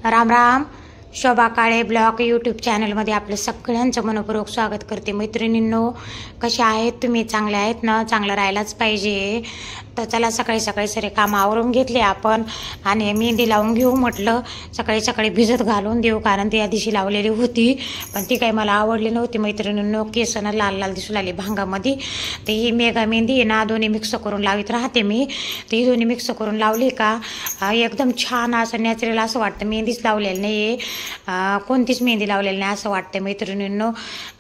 राम राम. शोभा काळे blog YouTube चॅनलमध्ये आपलं सगळ्यांचं मनपूर्वक स्वागत करते. मैत्रिणींनो, कशा आहेत तुम्ही? चांगले आहेत ना? चांगलं राहायलाच पाहिजे. तर चला, सकाळी सकाळी सगळे कामं आवरून घेतले आपण आणि मेहंदी लावून घेऊ म्हटलं. सकाळी सकाळी भिजत घालून देऊ, कारण ती या दिवशी लावलेली होती पण ती काही मला आवडली नव्हती. मैत्रिणींनो, केसनं लाल लाल दिसू लागली भांगामध्ये. तर ही मेगा मेहंदी आहे ना, दोन्ही मिक्स करून लावित राहते मी. तर ही दोन्ही मिक्स करून लावली का एकदम छान असं नॅचरल असं वाटतं. मेहंदीच लावलेली नाही आहे, कोणतीच मेहंदी लावलेली नाही असं वाटतं मैत्रिणींनो.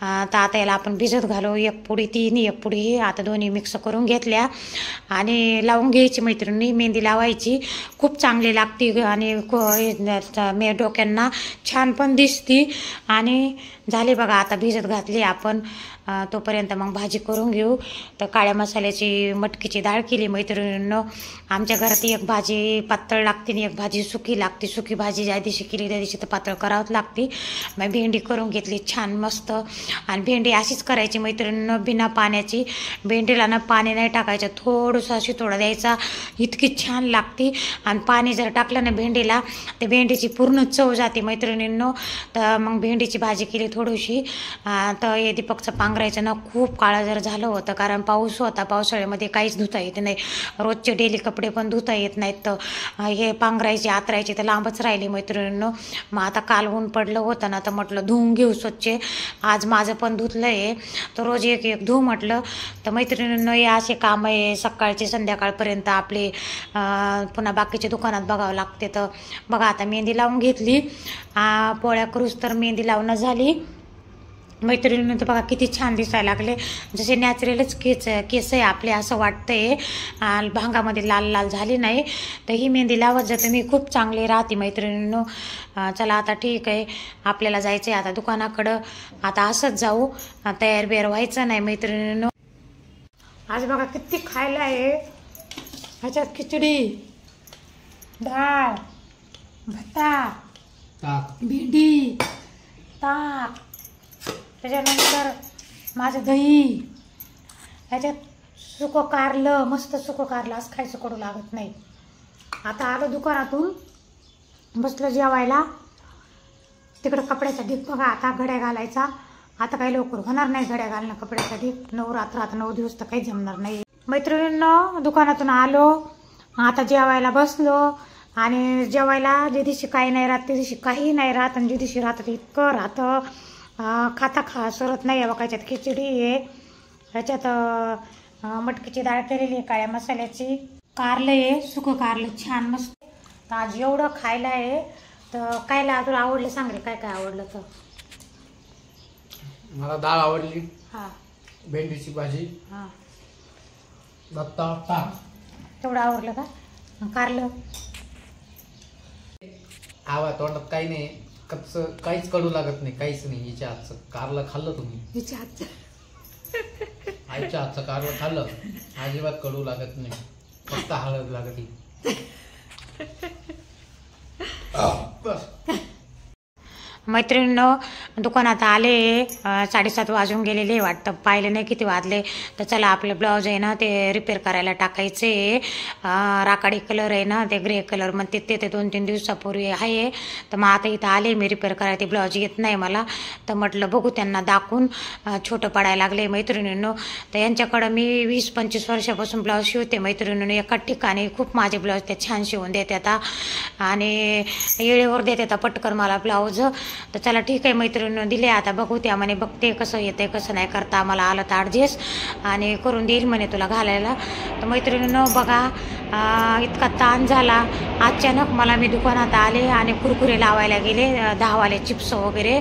तर आता याला आपण भिजत घालू. एक पुडी तीन, एक पुडी ही. आता दोन्ही मिक्स करून घेतल्या आणि लावून घ्यायची मैत्रिणी. मेहंदी लावायची, खूप चांगली लागते आणि डोक्यांना छान पण दिसती. आणि झाली बघा, आता भिजत घातली आपण. तोपर्यंत मग भाजी करून घेऊ. तर काळ्या मसाल्याची मटकीची डाळ केली मैत्रिणींनो. आमच्या घरात एक भाजी पातळ लागते आणि एक भाजी सुकी लागते. सुकी भाजी ज्या दिवशी केली त्या दिवशी तर पातळ करावंच लागते. मग भेंडी करून घेतली छान मस्त. आणि भेंडी अशीच करायची मैत्रिणींनो, बिना पाण्याची. भेंडीला ना पाणी नाही टाकायचं, थोडंसं शितोडा द्यायचा, इतकी छान लागते. आणि पाणी जर टाकलं ना भेंडीला, तर भेंडीची पूर्ण चव जाते मैत्रिणींनो. तर मग भेंडीची भाजी केली थोडीशी. तर हे दीपकचं पांघरायचं ना खूप काळं जर झालं होतं, कारण पाऊस होता. पावसाळ्यामध्ये काहीच धुता येत नाही, रोजचे डेली कपडे पण धुता येत नाहीत. तर हे पांघरायचे आतरायचे तर लांबच राहिली मैत्रिणींनो. मग आता काल ऊन पडलं होतं ना, तर म्हटलं धुवून घेऊ स्वच्छ. आज माझं पण धुतलं आहे, तर रोज एक एक धुवू म्हटलं. तर मैत्रिणींनो, हे असे काम आहे सकाळचे संध्याकाळपर्यंत आपले. पुन्हा बाकीच्या दुकानात बघावं लागते. तर बघा, आता मेहंदी लावून घेतली. पोळ्या करूच तर मेहंदी लावणं झाली मैत्रिणींनो. तर बघा किती छान दिसायला लागले, जसे नॅचरलच केस आहे आपले असं वाटतंय. भांगामध्ये लाल लाल झाली नाही. तर ही मेहंदी लावत जाते मी, खूप चांगली राहते मैत्रिणींनो. चला आता ठीक आहे, आपल्याला जायचं आहे आता दुकानाकडं. आता असंच जाऊ, तयार बियार व्हायचं नाही मैत्रिणींनो. आज बघा किती खायला आहे. ह्याच्यात खिचडी, डाळ, भत्ता, भेंडी, ताक, त्याच्यानंतर माझं दही, ह्याच्यात सुकं कारलं, मस्त सुकं कारलं. असं खायचं कडू लागत नाही. आता आलो दुकानातून, बसलं जेवायला. तिकडं कपड्याचा ढीप बघा, आता घड्या घालायचा. आता काही लवकर होणार नाही घड्या घालणं, कपड्याचा ढीप. 9 रात्र, आता 9 दिवस तर काही जमणार नाही मैत्रिणींनो. दुकानातून आलो, आता जेवायला बसलो. आणि जेवायला जे दिवशी काही नाही राहत त्या दिवशी काही नाही राहत, आणि जे दिवशी राहतं इतकं राहतं. खाता सरत नाही आहे. बघा, ह्याच्यात खिचडी आहे, ह्याच्यात मटकीची डाळ केलेली आहे काळ्या मसाल्याची, कारलं आहे सुकं कारलं छान मस्त. तर आज एवढं खायला आहे. तर कायला तुला आवडलं सांग रे, काय काय आवडलं? तर मला डाळ आवडली, हां, भेंडीची भाजी, हां, भत्ता, ताक तेवढं आवडलं का? कारलं आवा तोंडात काही नाही, कच्चं काहीच कडू लागत नाही, काहीच नाही. हिच्या हातचं कारलं खाल्लं तुम्ही? हिच्या हातचं, आईच्या हातचं कारलं खाल्लं, अजिबात कडू लागत नाही, फक्त हळद लागते बस. मैत्रिणींनो, दुकानात आले, 7:30 वाजून गेलेले वाटतं, पाहिले नाही किती वाजले. तर चला, आपले ब्लाऊज आहे ना ते रिपेअर करायला टाकायचे. राखाडी कलर आहे ना, ते ग्रे कलर मग ते 2-3 दिवसापूर्वी आहे. तर मग आता इथं आले मी रिपेअर करायला. ते ब्लाऊज येत नाही मला, तर म्हटलं बघू त्यांना दाखवून. छोटं पडायला लागले मैत्रिणींनो. तर यांच्याकडं मी 20-25 वर्षापासून ब्लाऊज शिवते मैत्रिणींनो. एका ठिकाणी खूप माझे ब्लाऊज ते छान शिवून देतात आणि येळेवर देतात पटकन मला ब्लाऊज. तर चला ठीक आहे मैत्रिणींनो, दिले. आता बघू त्या म्हणे, बघते कसं येतंय कसं नाही करता. मला आलं तर ॲडजस्ट आणि करून देईल म्हणे तुला घालायला. तर मैत्रिणींनो बघा, इतका ताण झाला अचानक. मी दुकानात आले आणि कुरकुरे लावायला गेले, 10 वाले चिप्स वगैरे.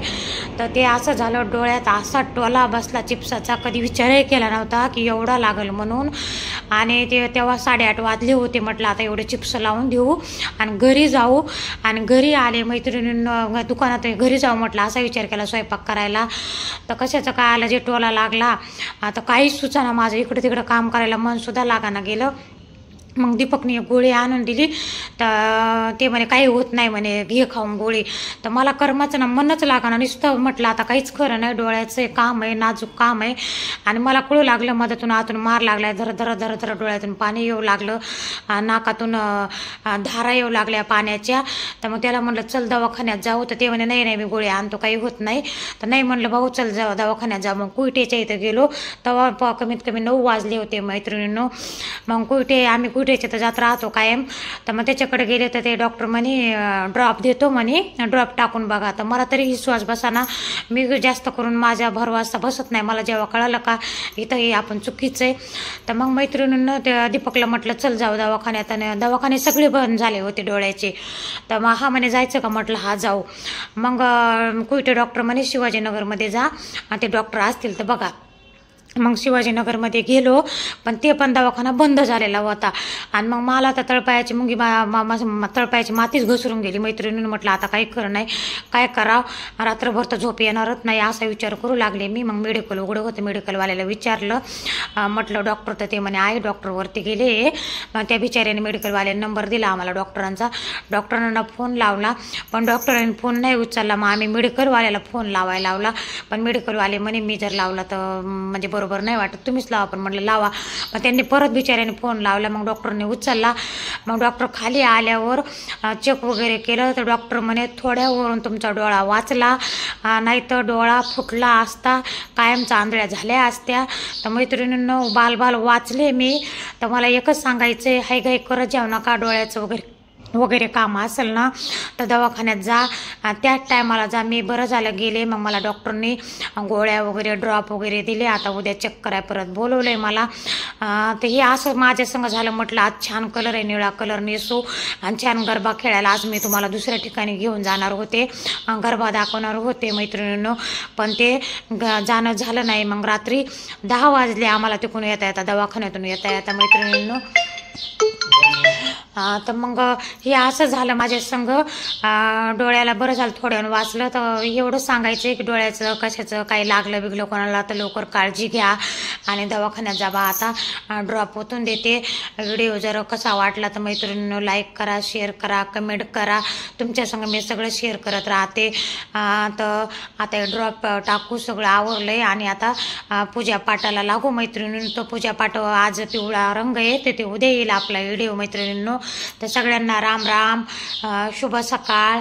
तर ते असं झालं, डोळ्यात असा टोला बसला चिप्साचा, कधी विचारही केला नव्हता की एवढा लागेल म्हणून. आणि ते तेव्हा 8:30 वाजले होते. म्हटलं आता एवढे चिप्स लावून देऊ आणि घरी जाऊ. आणि घरी आले मैत्रिणींनो, दुकानात घरी जाऊ म्हटलं, असा विचार केला स्वयंपाक करायला. तर कशाचं काय आलं, जे टोला लागला. आता काहीच सुचाना माझं, इकडं तिकडं काम करायला मनसुद्धा लागाना गेलं. मग दीपकने एक गोळी आणून दिली, तर ते म्हणे काही होत नाही म्हणे, घे खाऊन गोळी. तर मला कर्माचं ना मनच लागणार, नुसतं म्हटलं आता काहीच खरं नाही, डोळ्याचं काम आहे, नाजूक काम आहे. आणि मला कळू लागलं मधातून आतून मार लागलाय, धर धर धर धर डोळ्यातून पाणी येऊ लागलं, नाकातून धारा येऊ लागल्या पाण्याच्या. तर मग त्याला म्हणलं चल दवाखान्यात जाऊ. तर ते म्हणे नाही नाही मी गोळी आणतो, काही होत नाही. तर नाही म्हणलं भाऊ चल जाऊ दवाखान्यात जा. मग कुईटेच्या इथं गेलो, तेव्हा कमीत कमी 9 वाजले होते मैत्रिणींनो. मग आम्ही कुईटेच्या तर जात राहतो कायम. तर मग त्याच्याकडे गेले तर ते डॉक्टर म्हणे ड्रॉप देतो म्हणे, ड्रॉप टाकून बघा. तर मला तरी विश्वास बसाना, मी जास्त करून माझ्या भरवसा बसत नाही. मला जेव्हा कळालं का इथं हे आपण चुकीचं आहे, तर मग मैत्रिणींना त्या दीपकला म्हटलं चल जाऊ दवाखान्यात. आणि दवाखाने सगळे बंद झाले होते डोळ्याचे. तर मग हा म्हणे जायचं का, म्हटलं हा जाऊ. मग कुईटे डॉक्टर म्हणे शिवाजीनगरमध्ये जा, ते डॉक्टर असतील तर बघा. मग शिवाजीनगरमध्ये गेलो, पण ते पण दवाखाना बंद झालेला होता. आणि मग मला तर तळपायाची मुंगी तळपायाची मातीच घसरून गेली. मैत्रिणीनं म्हटलं आता काही खरं नाही, काय करावं, रात्रभर तर झोप येणारच नाही असा विचार करू लागले मी. मग मेडिकल उघडं होतं, मेडिकलवाल्याला विचारलं, म्हटलं डॉक्टर, तर ते म्हणे आहे डॉक्टरवरती गेले. त्या बिचाऱ्याने मेडिकलवाल्याने नंबर दिला आम्हाला डॉक्टरांचा. डॉक्टरांना फोन लावला, पण डॉक्टरांनी फोन नाही उचलला. मग आम्ही मेडिकलवाल्याला फोन लावायला लावला, पण मेडिकलवाले म्हणे मी जर लावला तर म्हणजे बरोबर नाही वाटत, तुम्हीच लावा. पण म्हटलं लावा. मग त्यांनी परत बिचाऱ्याने फोन लावला, मग डॉक्टरने उचलला. मग डॉक्टर खाली आल्यावर चेक वगैरे केलं, तर डॉक्टर म्हणे थोड्यावरून तुमचा डोळा वाचला, नाही तर डोळा फुटला असता, कायमचा आंधळ्या झाल्या असत्या. तर मैत्रिणींनो बाल वाचले मी. तर मला एकच सांगायचं आहे, हायघाई करत जाऊ नका, डोळ्याचं वगैरे काम असेल ना तर दवाखान्यात जा, त्याच टायमाला जा. मी बरं झालं गेले, मग मला डॉक्टरने गोळ्या वगैरे ड्रॉप वगैरे दिले. आता उद्या चेक कराय परत बोलवलं आहे मला. तर हे असं माझ्या संग झालं. म्हटलं आज छान कलर आहे, निळा कलर नेसू आणि छान गरबा खेळायला. आज मी तुम्हाला दुसऱ्या ठिकाणी घेऊन जाणार होते, गरबा दाखवणार होते मैत्रिणींनो, पण ते जाणं झालं नाही. मग रात्री 10 वाजले आम्हाला तिकडून येता दवाखान्यातून येता मैत्रिणींनो. तर मग हे असं झालं माझ्या संग. डोळ्याला बरं झालं थोड्यानं वाचलं. तर एवढं सांगायचं आहे की डोळ्याचं कशाचं काही लागलं बिगलं कोणाला तर लवकर काळजी घ्या आणि दवाखान्यात जावा. आता ड्रॉप ओतून देते. व्हिडिओ जर कसा वाटला तर मैत्रिणींनो लाईक करा, शेअर करा, कमेंट करा. तुमच्या संग मी सगळं शेअर करत राहते. तर आता ड्रॉप टाकू, सगळं आवरलं आहे. आणि आता पूजापाठाला लागू मैत्रिणींनो. तो पूजापाठ आज पिवळा रंग आहे, ते उद्या येईल आपला व्हिडिओ मैत्रिणींनो. तर सगळ्यांना राम राम, शुभ सकाळ.